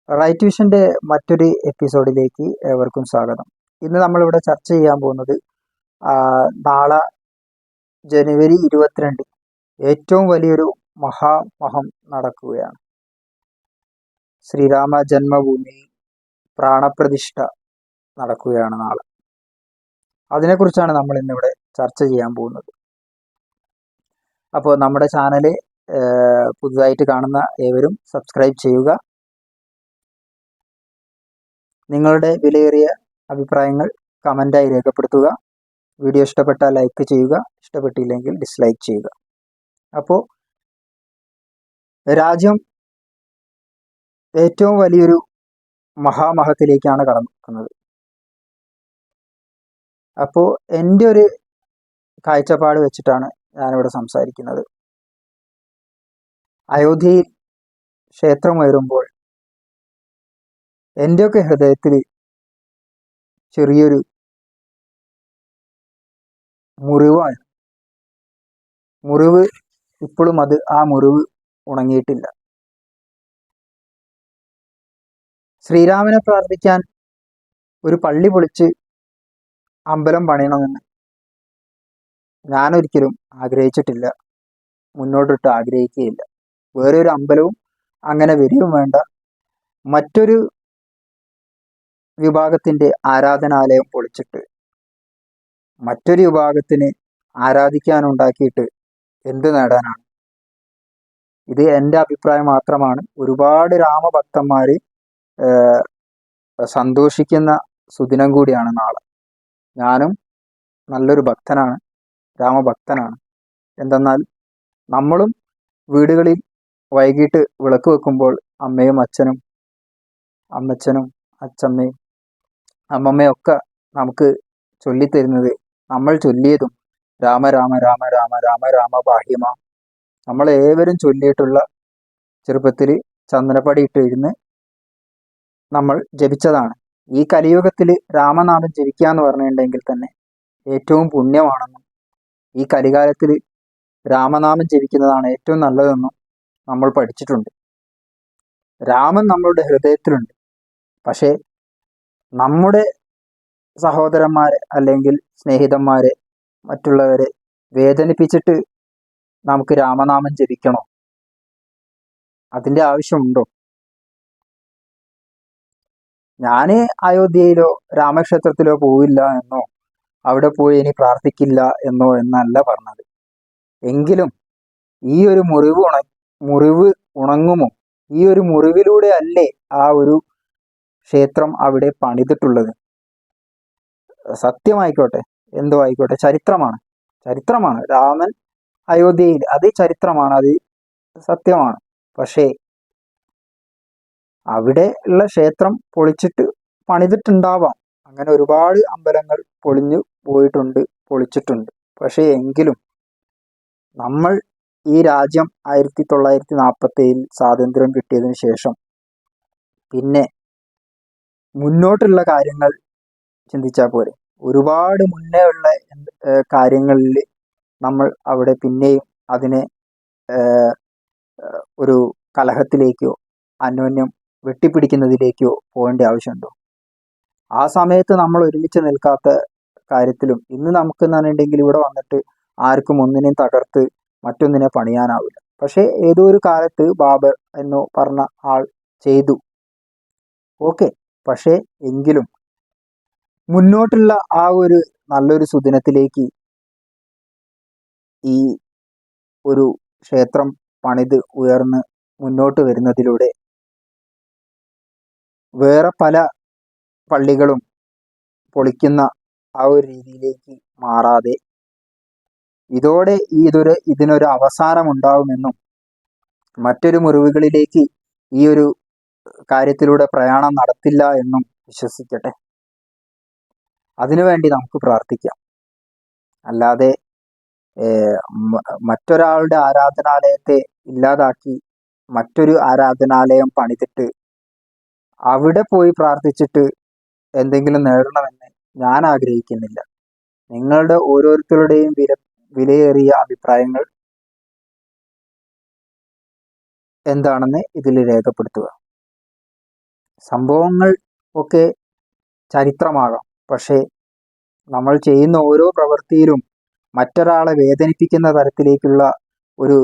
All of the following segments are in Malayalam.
റൈറ്റ് വിഷന്റെ മറ്റൊരു എപ്പിസോഡിലേക്ക് ഏവർക്കും സ്വാഗതം. ഇന്ന് നമ്മളിവിടെ ചർച്ച ചെയ്യാൻ പോകുന്നത് നാളെ ജനുവരി 22 ഏറ്റവും വലിയൊരു മഹാമഹം നടക്കുകയാണ്. ശ്രീരാമ ജന്മഭൂമി പ്രാണപ്രതിഷ്ഠ നടക്കുകയാണ് നാളെ. അതിനെക്കുറിച്ചാണ് നമ്മൾ ഇന്നിവിടെ ചർച്ച ചെയ്യാൻ പോകുന്നത്. അപ്പോൾ നമ്മുടെ ചാനൽ പുതുതായിട്ട് കാണുന്ന ഏവരും സബ്സ്ക്രൈബ് ചെയ്യുക. നിങ്ങളുടെ വിലയേറിയ അഭിപ്രായങ്ങൾ കമൻ്റായി രേഖപ്പെടുത്തുക. വീഡിയോ ഇഷ്ടപ്പെട്ടാൽ ലൈക്ക് ചെയ്യുക, ഇഷ്ടപ്പെട്ടില്ലെങ്കിൽ ഡിസ്ലൈക്ക് ചെയ്യുക. അപ്പോൾ രാജ്യം ഏറ്റവും വലിയൊരു മഹാമഹത്തിലേക്കാണ് കടക്കുന്നത്. അപ്പോൾ എൻ്റെ ഒരു കാഴ്ചപ്പാട് വെച്ചിട്ടാണ് ഞാനിവിടെ സംസാരിക്കുന്നത്. അയോധ്യയിൽ ക്ഷേത്രമുയരുമ്പോൾ എൻ്റെയൊക്കെ ഹൃദയത്തിൽ ചെറിയൊരു മുറിവ് ഇപ്പോഴും ആ മുറിവ് ഉണങ്ങിയിട്ടില്ല. ശ്രീരാമനെ പ്രാർത്ഥിക്കാൻ ഒരു പള്ളി പൊളിച്ച് അമ്പലം പണിയണമെന്ന് ഞാനൊരിക്കലും ആഗ്രഹിച്ചിട്ടില്ല, മുന്നോട്ടിട്ട് ആഗ്രഹിക്കുകയില്ല. വേറെ ഒരു അമ്പലവും അങ്ങനെ വരികയും വേണ്ട. മറ്റൊരു വിഭാഗത്തിൻ്റെ ആരാധനാലയം പൊളിച്ചിട്ട് മറ്റൊരു വിഭാഗത്തിന് ആരാധിക്കാനുണ്ടാക്കിയിട്ട് എന്ത് നേടാനാണ്? ഇത് എൻ്റെ അഭിപ്രായം മാത്രമാണ്. ഒരുപാട് രാമഭക്തന്മാർ സന്തോഷിക്കുന്ന സുദിനം കൂടിയാണ് നാളെ. ഞാനും നല്ലൊരു ഭക്തനാണ്, രാമഭക്തനാണ്. എന്തെന്നാൽ നമ്മളും വീടുകളിൽ വൈകിട്ട് വിളക്ക് വെക്കുമ്പോൾ അമ്മയും അച്ഛനും, അമ്മച്ചനും അച്ഛമ്മയും അമ്മമ്മയും ഒക്കെ നമുക്ക് ചൊല്ലിത്തരുന്നത്, നമ്മൾ ചൊല്ലിയതും രാമ രാമ രാമ രാമ രാമ രാമ പാഹ്യമാ, നമ്മളേവരും ചൊല്ലിയിട്ടുള്ള ചെറുപ്പത്തിൽ ചന്ദനപ്പടി ഇട്ടിരുന്ന് നമ്മൾ ജപിച്ചതാണ്. ഈ കലിയുഗത്തിൽ രാമനാമം ജപിക്കുക എന്ന് പറഞ്ഞിട്ടുണ്ടെങ്കിൽ തന്നെ ഏറ്റവും പുണ്യമാണെന്നും ഈ കലികാലത്തിൽ രാമനാമം ജപിക്കുന്നതാണ് ഏറ്റവും നല്ലതെന്നും നമ്മൾ പഠിച്ചിട്ടുണ്ട്. രാമൻ നമ്മളുടെ ഹൃദയത്തിലുണ്ട്. പക്ഷേ നമ്മുടെ സഹോദരന്മാരെ അല്ലെങ്കിൽ സ്നേഹിതന്മാരെ, മറ്റുള്ളവരെ വേദനിപ്പിച്ചിട്ട് നമുക്ക് രാമനാമം ജപിക്കണോ? അതിൻ്റെ ആവശ്യമുണ്ടോ? ഞാൻ അയോധ്യയിലോ രാമക്ഷേത്രത്തിലോ പോവില്ല എന്നോ അവിടെ പോയി ഇനി പ്രാർത്ഥിക്കില്ല എന്നോ എന്നല്ല പറഞ്ഞത്. എങ്കിലും ഈ ഒരു മുറിവ് ഉണങ്ങുമോ? ഈ ഒരു മുറിവിലൂടെ അല്ലേ ആ ഒരു ക്ഷേത്രം അവിടെ പണിതിട്ടുള്ളത്? സത്യമായിക്കോട്ടെ, എന്തോ ആയിക്കോട്ടെ, ചരിത്രമാണ്. രാമൻ അയോധ്യയിൽ, അത് ചരിത്രമാണ്, അത് സത്യമാണ്. പക്ഷേ അവിടെ ഉള്ള ക്ഷേത്രം പൊളിച്ചിട്ട് പണിതിട്ടുണ്ടാവാം. അങ്ങനെ ഒരുപാട് അമ്പലങ്ങൾ പൊളിഞ്ഞു പോയിട്ടുണ്ട്, പൊളിച്ചിട്ടുണ്ട്. പക്ഷേ എങ്കിലും നമ്മൾ ഈ രാജ്യം 1947 സ്വാതന്ത്ര്യം കിട്ടിയതിന് ശേഷം പിന്നെ മുന്നോട്ടുള്ള കാര്യങ്ങൾ ചിന്തിച്ചാൽ പോരെ. ഒരുപാട് മുന്നേ ഉള്ള കാര്യങ്ങളിൽ നമ്മൾ അവിടെ പിന്നെയും അതിനെ ഒരു കലഹത്തിലേക്കോ അന്യോന്യം വെട്ടിപ്പിടിക്കുന്നതിലേക്കോ പോകേണ്ട ആവശ്യമുണ്ടോ? ആ സമയത്ത് നമ്മൾ ഒരുമിച്ച് നിൽക്കാത്ത കാര്യത്തിലും ഇന്ന് നമുക്ക് എന്നുണ്ടെങ്കിൽ ഇവിടെ വന്നിട്ട് ആർക്കും ഒന്നിനെയും തകർത്ത് മറ്റൊന്നിനെ പണിയാനാവില്ല. പക്ഷേ ഏതോ ഒരു കാലത്ത് ബാബർ എന്നോ പറഞ്ഞ ആൾ ചെയ്തു, ഓക്കെ. പക്ഷേ എങ്കിലും മുന്നോട്ടുള്ള ആ ഒരു നല്ലൊരു സുദിനത്തിലേക്ക് ഈ ഒരു ക്ഷേത്രം പണിത് ഉയർന്ന് മുന്നോട്ട് വരുന്നതിലൂടെ വേറെ പല പള്ളികളും പൊളിക്കുന്ന ആ ഒരു രീതിയിലേക്ക് മാറാതെ ഇതോടെ ഇതിനൊരു അവസാനമുണ്ടാവുമെന്നും മറ്റൊരു മുറിവുകളിലേക്ക് ഈ ഒരു കാര്യത്തിലൂടെ പ്രയാണം നടത്തില്ല എന്നും വിശ്വസിക്കട്ടെ. അതിനുവേണ്ടി നമുക്ക് പ്രാർത്ഥിക്കാം. അല്ലാതെ മറ്റൊരാളുടെ ആരാധനാലയത്തെ ഇല്ലാതാക്കി മറ്റൊരു ആരാധനാലയം പണിതിട്ട് അവിടെ പോയി പ്രാർത്ഥിച്ചിട്ട് എന്തെങ്കിലും നേടണമെന്ന് ഞാൻ ആഗ്രഹിക്കുന്നില്ല. നിങ്ങളുടെ ഓരോരുത്തരുടെയും വിലയേറിയ അഭിപ്രായങ്ങൾ എന്താണെന്ന് ഇതിൽ രേഖപ്പെടുത്തുക. സംഭവങ്ങൾ ഒക്കെ ചരിത്രമാകാം, പക്ഷേ നമ്മൾ ചെയ്യുന്ന ഓരോ പ്രവൃത്തിയിലും മറ്റൊരാളെ വേദനിപ്പിക്കുന്ന തരത്തിലേക്കുള്ള ഒരു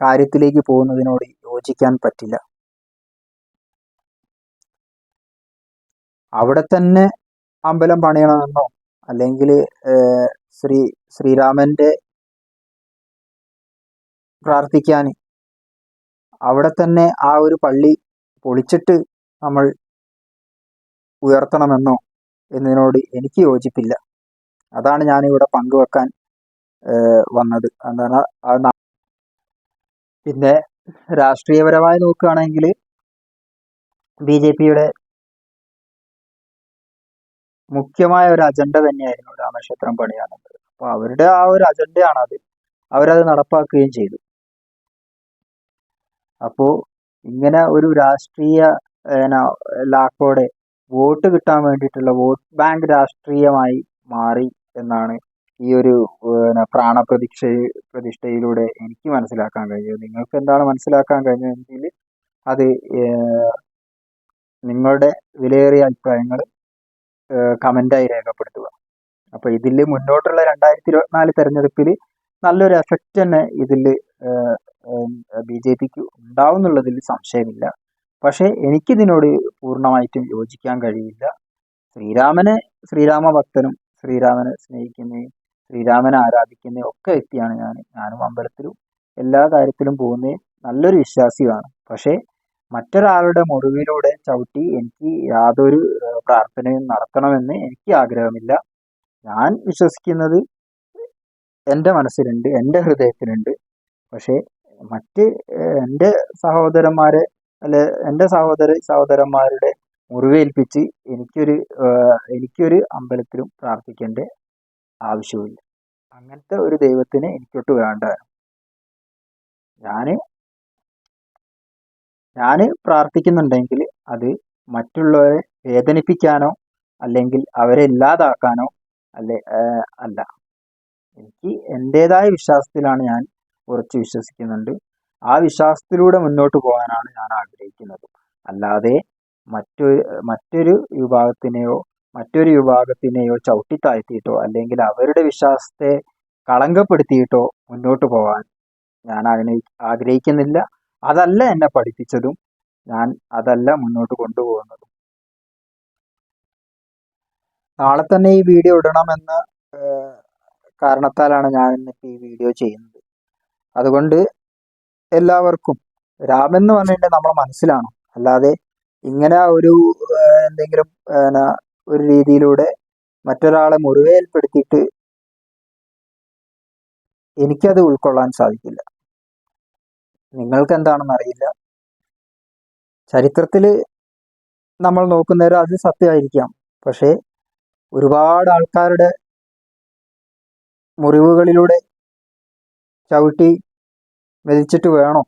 കാര്യത്തിലേക്ക് പോകുന്നതിനോട് യോജിക്കാൻ പറ്റില്ല. അവിടെ തന്നെ അമ്പലം പണിയണമെന്നോ അല്ലെങ്കിൽ ശ്രീരാമന്റെ പ്രാർത്ഥിക്കാൻ അവിടെ തന്നെ ആ ഒരു പള്ളി പൊളിച്ചിട്ട് നമ്മൾ ഉയർത്തണമെന്നോ എന്നതിനോട് എനിക്ക് യോജിപ്പില്ല. അതാണ് ഞാനിവിടെ പങ്കുവെക്കാൻ വന്നത്. എന്താണ് പിന്നെ രാഷ്ട്രീയപരമായി നോക്കുകയാണെങ്കിൽ BJP-യുടെ മുഖ്യമായ ഒരു അജണ്ട തന്നെയായിരുന്നു രാമക്ഷേത്രം പണിയാനുള്ളത്. അപ്പോൾ അവരുടെ ആ ഒരു അജണ്ടയാണത്, അവരത് നടപ്പാക്കുകയും ചെയ്തു. അപ്പോൾ ഇങ്ങനെ ഒരു രാഷ്ട്രീയ ലാക്കോടെ വോട്ട് കിട്ടാൻ വേണ്ടിയിട്ടുള്ള വോട്ട് ബാങ്ക് രാഷ്ട്രീയമായി മാറി എന്നാണ് ഈ ഒരു പ്രതിഷ്ഠയിലൂടെ എനിക്ക് മനസ്സിലാക്കാൻ കഴിഞ്ഞത്. നിങ്ങൾക്ക് എന്താണ് മനസ്സിലാക്കാൻ കഴിഞ്ഞതെങ്കിൽ അത് നിങ്ങളുടെ വിലയേറിയ അഭിപ്രായങ്ങൾ കമൻ്റായി രേഖപ്പെടുത്തുക. അപ്പോൾ ഇതിൽ മുന്നോട്ടുള്ള 2024 തെരഞ്ഞെടുപ്പിൽ നല്ലൊരു എഫക്റ്റ് തന്നെ ഇതിൽ BJP-ക്ക് ഉണ്ടാവും എന്നുള്ളതിൽ സംശയമില്ല. പക്ഷേ എനിക്കിതിനോട് പൂർണ്ണമായിട്ടും യോജിക്കാൻ കഴിയില്ല. ശ്രീരാമ ഭക്തനും ശ്രീരാമനെ സ്നേഹിക്കുന്നതും ശ്രീരാമനെ ആരാധിക്കുന്ന ഒക്കെ വ്യക്തിയാണ് ഞാനും അമ്പലത്തിലും എല്ലാ കാര്യത്തിലും പോകുന്നതും നല്ലൊരു വിശ്വാസിയാണ്. പക്ഷേ മറ്റൊരാളുടെ മുറിവിലൂടെ ചവിട്ടി എനിക്ക് യാതൊരു പ്രാർത്ഥനയും നടത്തണമെന്ന് എനിക്ക് ആഗ്രഹമില്ല. ഞാൻ വിശ്വസിക്കുന്നത് എൻ്റെ മനസ്സിലുണ്ട്, എൻ്റെ ഹൃദയത്തിലുണ്ട്. പക്ഷേ എൻ്റെ സഹോദരന്മാരെ എൻ്റെ സഹോദരന്മാരുടെ മുറിവേൽപ്പിച്ച് എനിക്കൊരു അമ്പലത്തിലും പ്രാർത്ഥിക്കേണ്ട ആവശ്യമില്ല. അങ്ങനത്തെ ഒരു ദൈവത്തിന് എനിക്കൊട്ട് വേണ്ട. ഞാൻ പ്രാർത്ഥിക്കുന്നുണ്ടെങ്കിൽ അത് മറ്റുള്ളവരെ വേദനിപ്പിക്കാനോ അല്ലെങ്കിൽ അവരെ ഇല്ലാതാക്കാനോ അല്ല. എനിക്ക് എൻ്റെതായ വിശ്വാസത്തിലാണ് ഞാൻ ഉറച്ചു വിശ്വസിക്കുന്നുണ്ട്. ആ വിശ്വാസത്തിലൂടെ മുന്നോട്ട് പോകാനാണ് ഞാൻ ആഗ്രഹിക്കുന്നത്. അല്ലാതെ മറ്റൊരു വിഭാഗത്തിനെയോ ചവിട്ടിത്താഴ്ത്തിയിട്ടോ അല്ലെങ്കിൽ അവരുടെ വിശ്വാസത്തെ കളങ്കപ്പെടുത്തിയിട്ടോ മുന്നോട്ട് പോകാൻ ഞാൻ ആഗ്രഹിക്കുന്നില്ല. അതല്ല എന്നെ പഠിപ്പിച്ചതും, ഞാൻ അതല്ല മുന്നോട്ട് കൊണ്ടുപോകുന്നതും. നാളെ തന്നെ ഈ വീഡിയോ ഇടണമെന്ന കാരണത്താലാണ് ഞാൻ ഇന്നിപ്പോൾ ഈ വീഡിയോ ചെയ്യുന്നത്. അതുകൊണ്ട് എല്ലാവർക്കും രാമൻ എന്ന് പറഞ്ഞിട്ടുണ്ടെങ്കിൽ നമ്മളെ മനസ്സിലാണ്. അല്ലാതെ ഇങ്ങനെ എന്തെങ്കിലും ഒരു രീതിയിലൂടെ മറ്റൊരാളെ മുറിവേൽപ്പെടുത്തിയിട്ട് എനിക്കത് ഉൾക്കൊള്ളാൻ സാധിക്കില്ല. നിങ്ങൾക്ക് എന്താണെന്ന് അറിയില്ല. ചരിത്രത്തിൽ നമ്മൾ നോക്കുന്നേരം അത് സത്യമായിരിക്കാം. പക്ഷേ ഒരുപാട് ആൾക്കാരുടെ മുറിവുകളിലൂടെ ചവിട്ടി മെതിച്ചിട്ട് വേണം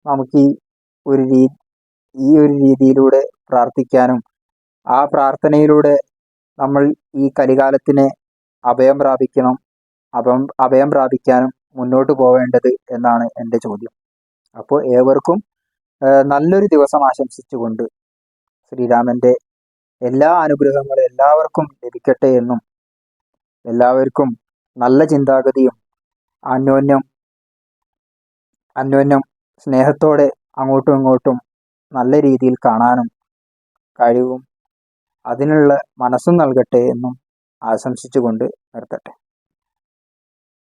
നമുക്ക് ഈ ഒരു രീതിയിലൂടെ പ്രാർത്ഥിക്കാനും ആ പ്രാർത്ഥനയിലൂടെ നമ്മൾ ഈ കലികാലത്തിന് അഭയം പ്രാപിക്കാനും മുന്നോട്ട് പോവേണ്ടത് എന്നാണ് എൻ്റെ ചോദ്യം. അപ്പോൾ ഏവർക്കും നല്ലൊരു ദിവസം ആശംസിച്ചുകൊണ്ട് ശ്രീരാമൻ്റെ എല്ലാ അനുഗ്രഹങ്ങളും എല്ലാവർക്കും ലഭിക്കട്ടെ എന്നും എല്ലാവർക്കും നല്ല ചിന്താഗതിയും അന്യോന്യം സ്നേഹത്തോടെ അങ്ങോട്ടും ഇങ്ങോട്ടും നല്ല രീതിയിൽ കാണാനും കഴിവും അതിനുള്ള മനസ്സും നൽകട്ടെ എന്നും ആശംസിച്ചുകൊണ്ട് നിർത്തട്ടെ.